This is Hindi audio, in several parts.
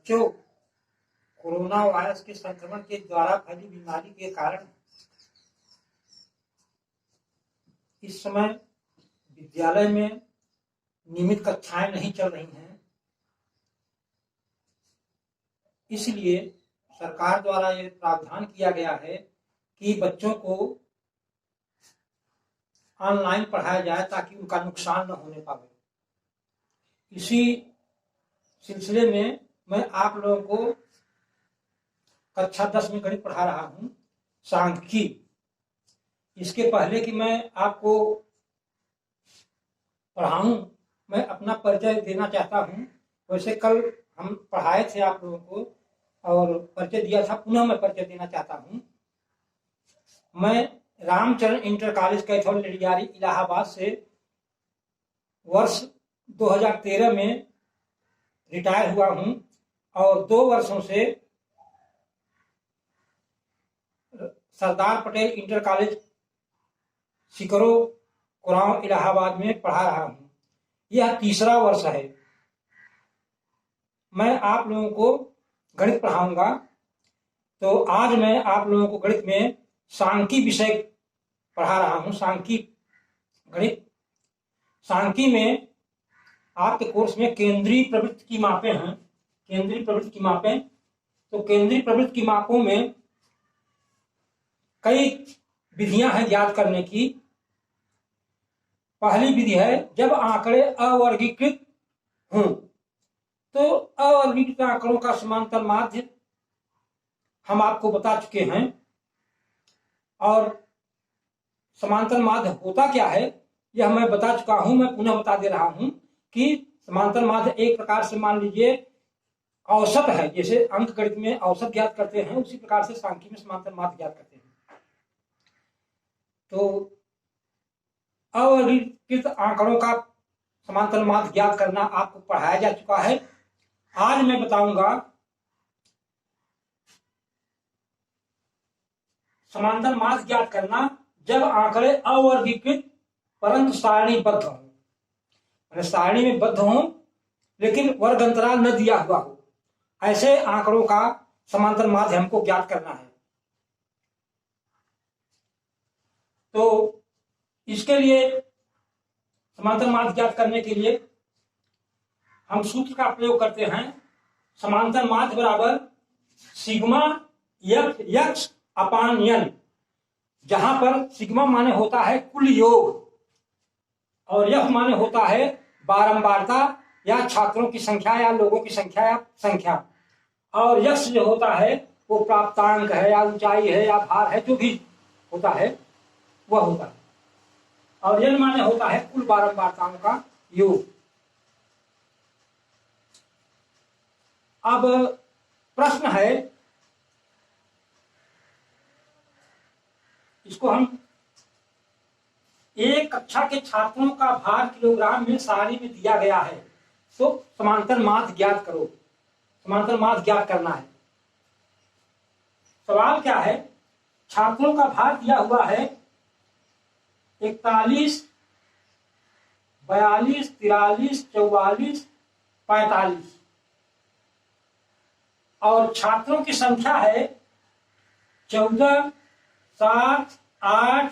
बच्चों कोरोना वायरस के संक्रमण के द्वारा फैली बीमारी के कारण इस समय विद्यालय में नियमित कक्षाएं नहीं चल रही हैं। इसलिए सरकार द्वारा यह प्रावधान किया गया है कि बच्चों को ऑनलाइन पढ़ाया जाए ताकि उनका नुकसान न होने पाए। इसी सिलसिले में मैं आप लोगों को कक्षा 10 में गणित पढ़ा रहा हूं, सांख्यिकी। इसके पहले कि मैं आपको पढ़ाऊं, मैं अपना परिचय देना चाहता हूं। वैसे कल हम पढ़ाए थे आप लोगों को और परिचय दिया था, पुनः मैं परिचय देना चाहता हूं। मैं रामचरण इंटर कॉलेज कैथोल लिडियारी इलाहाबाद से वर्ष 2013 में रिटायर हुआ हूं और 2 वर्षों से सरदार पटेल इंटर कॉलेज सिकरो कुरान इलाहाबाद में पढ़ा रहा हूं। यह 3रा वर्ष है। मैं आप लोगों को गणित पढ़ाऊंगा। तो आज मैं आप लोगों को गणित में सांख्यिकी विषय पढ़ा रहा हूं। सांख्यिकी गणित, सांख्यिकी में आपके कोर्स में केंद्रीय प्रवृत्ति की मापें हैं। केंद्रीय प्रवृत्ति की मापें, तो केंद्रीय प्रवृत्ति की मापों में कई विधियां हैं ज्ञात करने की। पहली विधि है जब आंकड़े अवर्गीकृत हों, तो अवर्गीकृत आंकड़ों का समांतर माध्य हम आपको बता चुके हैं। और समांतर माध्य होता क्या है यह मैं बता चुका हूं, मैं पुनः बता दे रहा हूं कि समांतर माध्य एक प्रकार से मान लीजिए औसत है। जैसे अंक गणित में औसत ज्ञात करते हैं, उसी प्रकार से सांख्यिकी में समांतर माध्य ज्ञात करते हैं। तो अवर्गीकृत आंकड़ों का समांतर माध्य ज्ञात करना आपको पढ़ाया जा चुका है। आज मैं बताऊंगा समांतर माध्य ज्ञात करना जब आंकड़े अवर्गीकृत परंतु सारणीबद्ध हों। सारणी में बद्ध हों लेकिन वर्ग अंतराल न दिया हुआ हो, ऐसे आंकड़ों का समांतर माध्य हमको ज्ञात करना है। तो इसके लिए समांतर माध्य ज्ञात करने के लिए हम सूत्र का प्रयोग करते हैं। समांतर माध्य बराबर सिग्मा यक्स अपान एन, जहां पर सिग्मा माने होता है कुल योग और यफ माने होता है बारंबारता या छात्रों की संख्या या लोगों की संख्या और यक्स जो होता है वो प्राप्तांक है या ऊंचाई है या भार है, जो भी होता है वह होता है। और एन माने होता है कुल बारंबारताओं का योग। अब प्रश्न है, इसको हम एक कक्षा के छात्रों का भार किलोग्राम में सारणी में दिया गया है, तो समांतर माध्य ज्ञात करो। समांतर माध्य ज्ञात करना है। सवाल क्या है, छात्रों का भार दिया हुआ है 41, 42, 43, 44, 45 और छात्रों की संख्या है 14, 7, 8,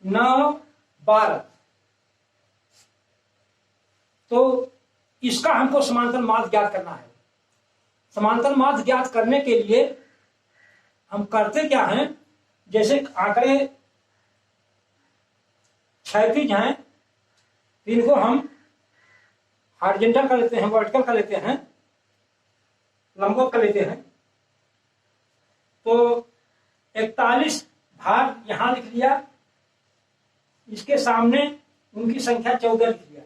9, 12। तो इसका हमको समांतर माध्य ज्ञात करना है। समांतर माध्य ज्ञात करने के लिए हम करते क्या हैं, जैसे आंकड़े क्षैतिज हैं तो इनको हम हॉरिजॉन्टल कर लेते हैं, वर्टिकल कर लेते हैं, लंबवत कर लेते हैं। तो 41 भार यहां लिख लिया, इसके सामने उनकी संख्या 14 लिख लिया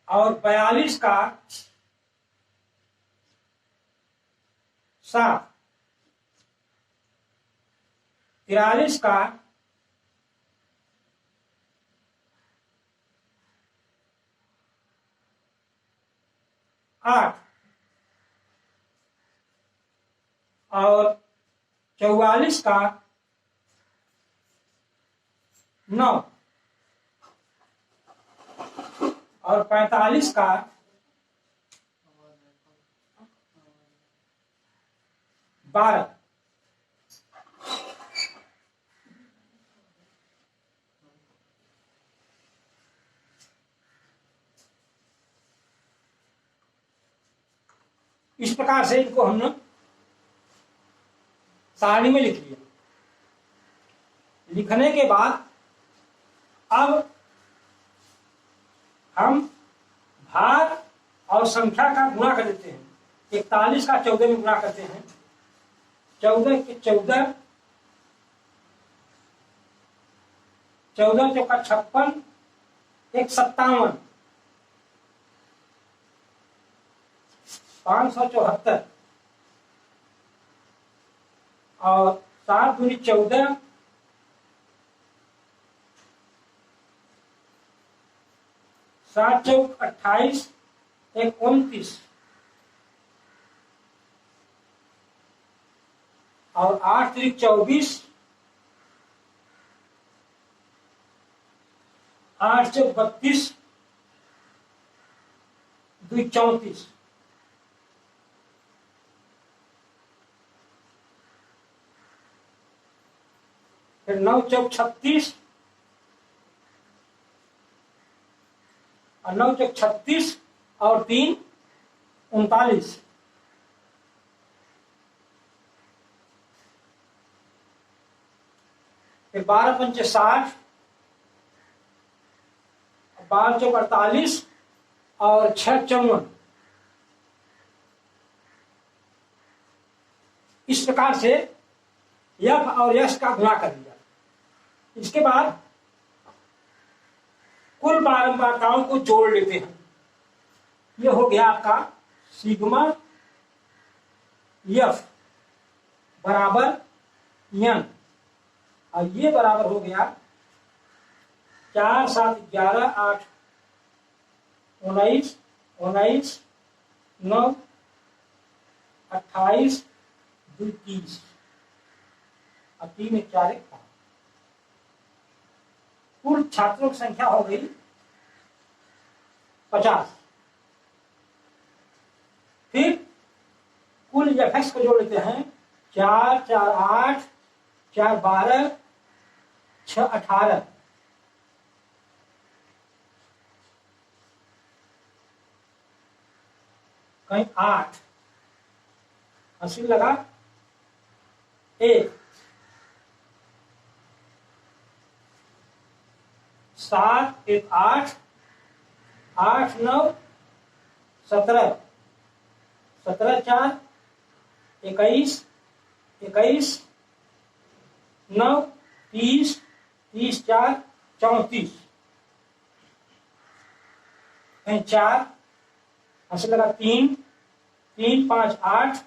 और 42 का 7, 43 का 8 और 44 का 9 और 45 का 12। इस प्रकार से इनको हमने सारणी में लिख लिया। लिखने के बाद अब हम भार और संख्या का गुणा कर देते हैं। 41 का 14 में गुणा करते हैं। 14 के 14, 14 चौका 56, 1 57, 574 और 7 दूनी 14, 7 चौक 28, 1 29 और 8 3 24, 8 चौक 32, 2 34। फिर 9 चौक 36 और 9 चौक 36 और 3 39। फिर 12 पंचे 60, 12 चौक 48 और 6 54। इस प्रकार से यफ और यश का गुणा कर दिया। इसके बाद कुल बारंबारताओं को जोड़ लेते हैं। यह हो गया आपका सिग्मा यफ बराबर यन, और ये बराबर हो गया 4 7 11 8 19 19 9 28 2 30 और 3 1 4 1 5। कुल छात्रों की संख्या हो गई 50। फिर कुल एफ को जोड़ लेते हैं। 4 4 8 4 12 6 18 कहीं 8 80 लगा 1 7 1 8 8 9 17 17 4 21 21 9 30 30 4 34 4 ऐसे लगा 3 3 5 8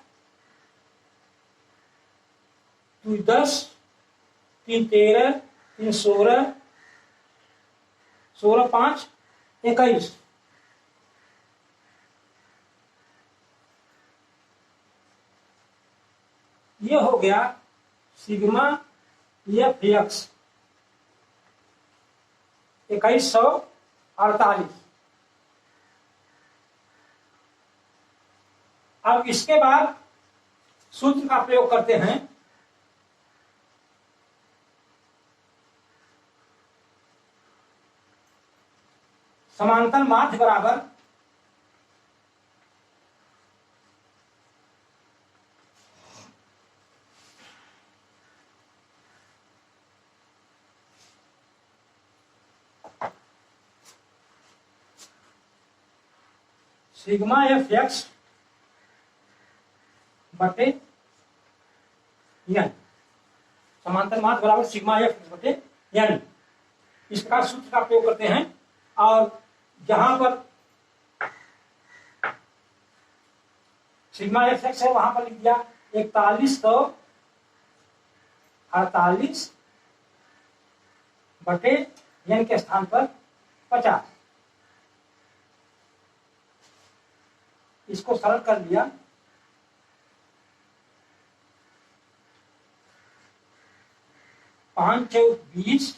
2 10 3 13 3 16 16 5 21। ये हो गया सिग्मा एफ एक्स 2148। अब इसके बाद सूत्र का प्रयोग करते हैं। समांतर माध्य बराबर सिग्मा एफ एक्स बटे एन। समांतर माध्य बराबर सिग्मा एफ एक्स बटे एन। इस प्रकार सूत्र का प्रयोग करते हैं। और जहां पर सिग्मा एफ एक्स है वहां पर लिख दिया 4148 बटे एन के स्थान पर 50। इसको सरल कर लिया। 5 चौक 20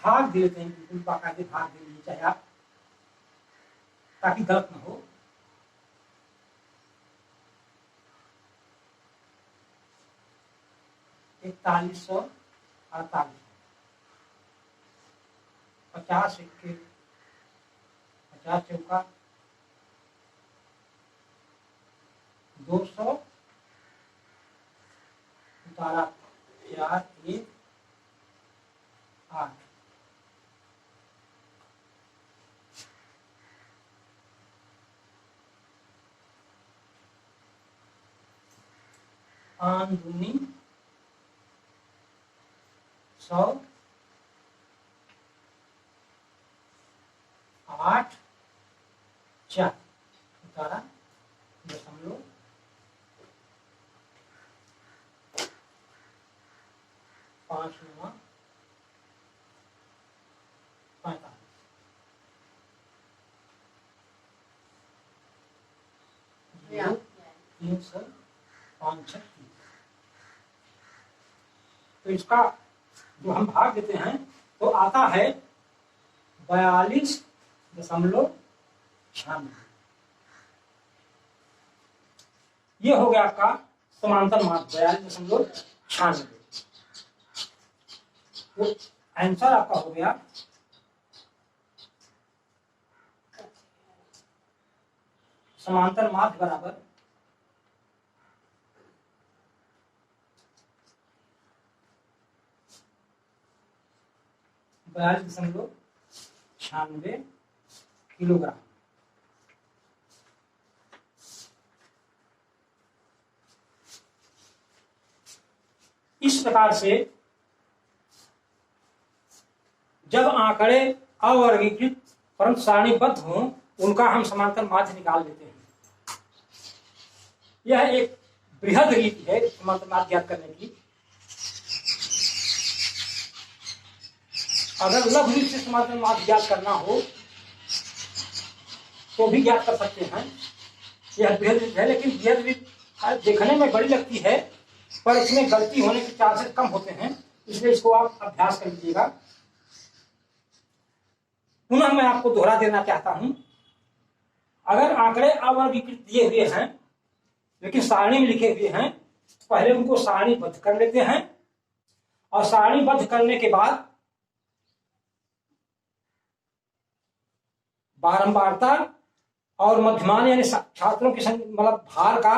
भाग दे देते हैं, बिल्कुल बाकायदे भाग दे लीजिए चाहे आप, ताकि गलत ना हो। इकतालीस सौ 48, 50 इक्के 50 चौका 200 उतारा 4 1 8, आन दूनी 100 8 4 उतारा 0.5 5 9 45 300 5 6 3। तो इसका जो हम भाग देते हैं तो आता है 42.96। ये हो गया आपका समांतर माध्य 42.96। तो आंसर आपका हो गया समांतर माध्य बराबर 42.96 किलोग्राम। इस प्रकार से जब आंकड़े अवर्गीकृत परंतु सारणीबद्ध हों उनका हम समांतर माध्य निकाल लेते हैं। यह एक बृहद रीति है समांतर माध्य ज्ञात करने की। अगर लघु रूप से समांतर माध्य ज्ञात करना हो तो भी ज्ञात कर सकते हैं। यह बृहद रीति है, लेकिन बृहद रीति देखने में बड़ी लगती है पर इसमें गलती होने के चांसेस कम होते हैं, इसलिए इसको आप अभ्यास कर लीजिएगा। पुनः मैं आपको दोहरा देना चाहता हूं, अगर आंकड़े अवर्गीकृत दिए हुए हैं लेकिन सारणी में लिखे हुए हैं, पहले उनको सारणीबद्ध कर लेते हैं और सारणीबद्ध करने के बाद बारंबारता और मध्यमान यानी छात्रों की मतलब भार का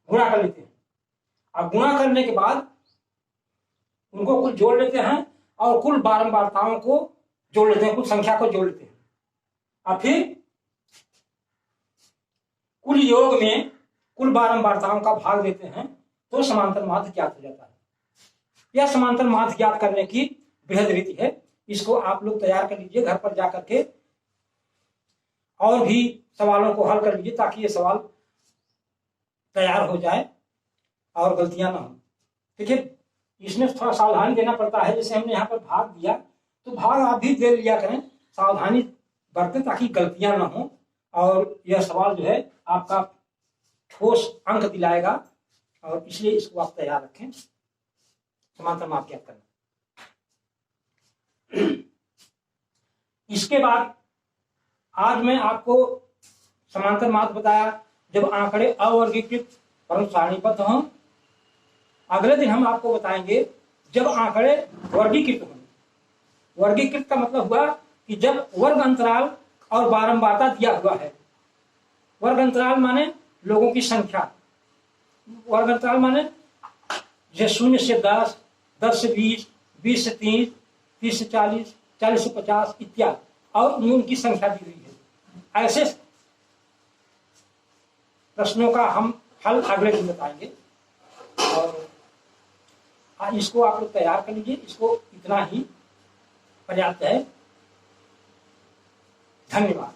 गुणा कर लेते हैं। और गुणा करने के बाद उनको कुल जोड़ लेते हैं और कुल बारंबारताओं को जोड़ लेते हैं, कुल संख्या को जोड़ लेते हैं और फिर कुल योग में कुल बारंबारताओं का भाग देते हैं तो समांतर माध्य ज्ञात हो जाता है। यह समांतर माध्य ज्ञात करने की बृहद रीति है। इसको आप लोग तैयार कर लीजिए, घर पर जाकर के और भी सवालों को हल कर लीजिए ताकि ये सवाल तैयार हो जाए और गलतियां ना हो। देखिए इसमें थोड़ा सावधानी देना पड़ता है। जैसे हमने यहाँ पर भाग दिया तो भाग आप भी दे लिया करें, सावधानी बरतें ताकि गलतियां ना हो और यह सवाल जो है आपका ठोस अंक दिलाएगा और इसलिए इसको आप तैयार रखें। समांतर माध्य ज्ञात करना। इसके बाद आज मैं आपको समांतर माध्य बताया जब आंकड़े अवर्गीकृत परंतु सारणीबद्ध हों। अगले दिन हम आपको बताएंगे जब आंकड़े वर्गीकृत हों। वर्गीकृत का मतलब हुआ कि जब वर्ग अंतराल और बारंबारता दिया हुआ है। वर्ग अंतराल माने लोगों की संख्या, वर्ग अंतराल माने जैसे 0 से 10, 10 से 20, 20 से 30, 30 से 40, 40 से 50 इत्यादि और उनकी संख्या दी हुई है। ऐसे प्रश्नों का हम हल अगले दिन बताएंगे और इसको आप लोग तैयार कर लीजिए। इसको इतना ही पर्याप्त है। धन्यवाद।